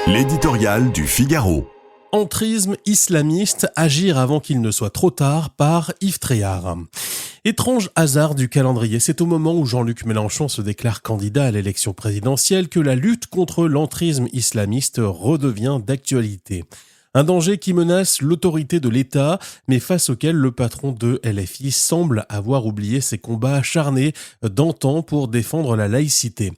L'éditorial du Figaro. Entrisme islamiste, agir avant qu'il ne soit trop tard, par Yves Tréhard. Étrange hasard du calendrier, c'est au moment où Jean-Luc Mélenchon se déclare candidat à l'élection présidentielle que la lutte contre l'entrisme islamiste redevient d'actualité. Un danger qui menace l'autorité de l'État, mais face auquel le patron de LFI semble avoir oublié ses combats acharnés d'antan pour défendre la laïcité.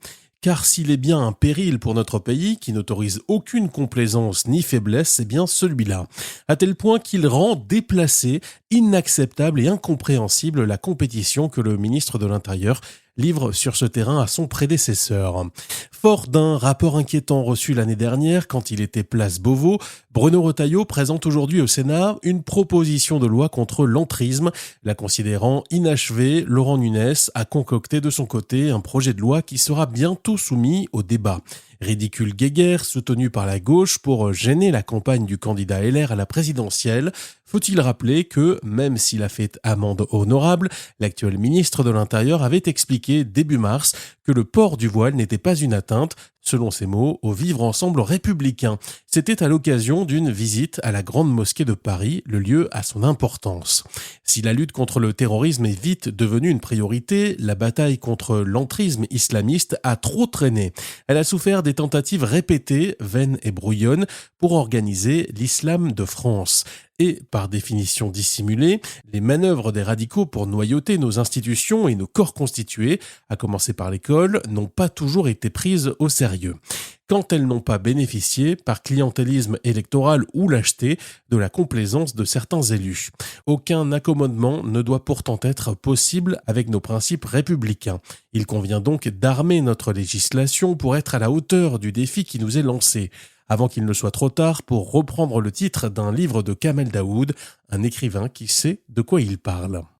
Car s'il est bien un péril pour notre pays, qui n'autorise aucune complaisance ni faiblesse, c'est bien celui-là. À tel point qu'il rend déplacé, inacceptable et incompréhensible la compétition que le ministre de l'Intérieur livre sur ce terrain à son prédécesseur. Fort d'un rapport inquiétant reçu l'année dernière quand il était place Beauvau, Bruno Retailleau présente aujourd'hui au Sénat une proposition de loi contre l'entrisme. La considérant inachevée, Laurent Nunez a concocté de son côté un projet de loi qui sera bientôt soumis au débat. Ridicule guéguerre soutenu par la gauche pour gêner la campagne du candidat LR à la présidentielle. Faut-il rappeler que, même s'il a fait amende honorable, l'actuel ministre de l'Intérieur avait expliqué début mars que le port du voile n'était pas une atteinte, selon ses mots, au vivre ensemble républicain. C'était à l'occasion d'une visite à la Grande Mosquée de Paris, le lieu a son importance. Si la lutte contre le terrorisme est vite devenue une priorité, la bataille contre l'entrisme islamiste a trop traîné. Elle a souffert des tentatives répétées, vaines et brouillonnes, pour organiser l'islam de France. Et, par définition dissimulée, les manœuvres des radicaux pour noyauter nos institutions et nos corps constitués, à commencer par l'école, n'ont pas toujours été prises au sérieux. Quand elles n'ont pas bénéficié, par clientélisme électoral ou lâcheté, de la complaisance de certains élus. Aucun accommodement ne doit pourtant être possible avec nos principes républicains. Il convient donc d'armer notre législation pour être à la hauteur du défi qui nous est lancé, avant qu'il ne soit trop tard, pour reprendre le titre d'un livre de Kamel Daoud, un écrivain qui sait de quoi il parle.